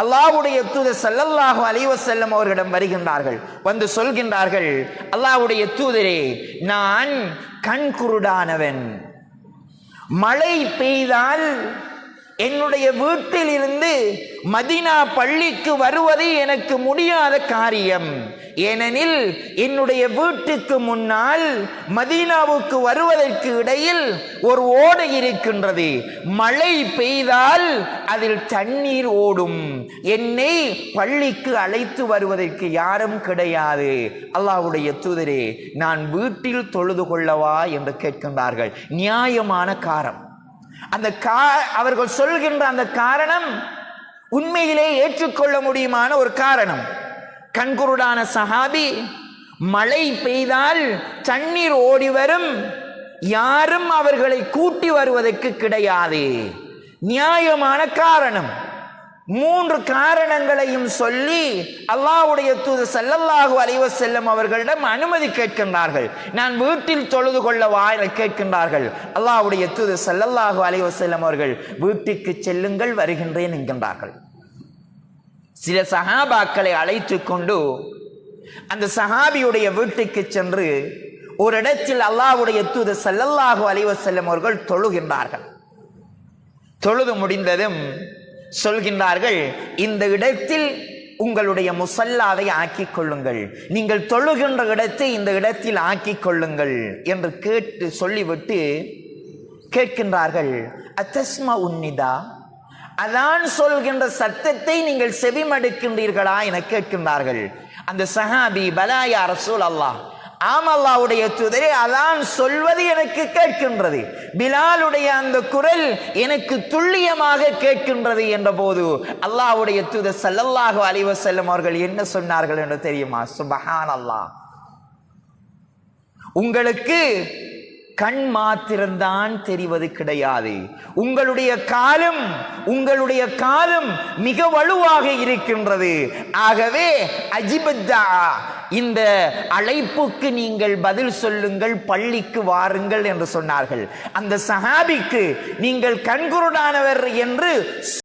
அல்லாஹ்வுடைய தூதர் ஸல்லல்லாஹு அலைஹி வஸல்லம் அவர்களிடம் வருகின்றார்கள். வந்து சொல்கின்றார்கள், அல்லாஹ்வுடைய தூதரே, நான் கண் குருடானவன். மழை பெய்தால் என்னுடைய வீட்டில் இருந்து மதீனா பள்ளிக்கு வருவது எனக்கு முடியாத காரியம். ஏனெனில் என்னுடைய வீட்டுக்கு முன்னால் மதீனாவுக்கு வருவதற்கு இடையில் ஒரு ஓடை இருக்கின்றது. மழை பெய்தால் அதில் தண்ணீர் ஓடும். என்னை பள்ளிக்கு அழைத்து வருவதற்கு யாரும் கிடையாது. அல்லாஹ்வுடைய தூதரே, நான் வீட்டில் தொழுது கொள்ளவா என்று கேட்கின்றார்கள். நியாயமான காரணம். அவர்கள் சொல்கின்ற அந்த காரணம் உண்மையிலே ஏற்றுக்கொள்ள முடியுமான ஒரு காரணம். கண்குருடான சஹாபி, மழை பெய்தால் தண்ணீர் ஓடி வரும், யாரும் அவர்களை கூட்டி வருவதற்கு கிடையாது. நியாயமான காரணம். 3 காரணங்களையும் சொல்லி அல்லாஹ்வுடைய தூதர் ஸல்லல்லாஹு அலைஹி வஸல்லம் அவர்களிடம் அனுமதி கேட்கின்றார்கள். நான் வீட்டில் தொழுது கொள்ளவா என கேட்கின்றார்கள். அல்லாஹ்வுடைய தூதர் ஸல்லல்லாஹு அலைஹி வஸல்லம் அவர்கள் வீட்டுக்கு செல்லுங்கள், வருகின்றேன் என்கின்றார்கள். சில சஹாபாக்களை அழைத்து கொண்டு அந்த சஹாபியுடைய வீட்டுக்கு சென்று ஒரு இடத்தில் அல்லாஹ்வுடைய தூதர் ஸல்லல்லாஹு அலைஹி வஸல்லம் அவர்கள் தொழுகின்றார்கள். தொழுது முடிந்ததும் சொல்கின்றார்கள், இந்த இடத்தில் உங்களுடைய முசல்லாவை ஆக்கிக் கொள்ளுங்கள், நீங்கள் தொழுகின்ற இடத்தை இந்த இடத்தில் ஆக்கிக் கொள்ளுங்கள் என்று கேட்டு சொல்லிவிட்டு கேட்கின்றார்கள், அத்தஸ்மா உன்னிதா, அதான் சொல்கின்ற சத்தத்தை நீங்கள் செவிமடுக்கின்றீர்களா என கேட்கின்றார்கள். அந்த சஹாபி, பலா யா ரசூல் அல்லாஹ், ஆம் அல்லாஹ்வுடைய தூதரே, அதான் சொல்வது எனக்கு கேட்கின்றது, பிலாலுடைய அந்த குரல் எனக்கு துல்லியமாக கேட்கின்றது என்ற போது அல்லாஹ்வுடைய தூதர் ஸல்லல்லாஹு அலைஹி வஸல்லம் அவர்கள் என்ன சொன்னார்கள் என்று தெரியுமா? சுப்ஹானல்லாஹ், உங்களுக்கு கண் மாத்திரம்தான் தெரிவது கிடையாது, உங்களுடைய காலும் மிக வலுவாக இருக்கின்றது. ஆகவே அஜிபத்தா, இந்த அழைப்புக்கு நீங்கள் பதில் சொல்லுங்கள், பள்ளிக்கு வாருங்கள் என்று சொன்னார்கள். அந்த சஹாபிக்கு நீங்கள் கண்குருடானவர் என்று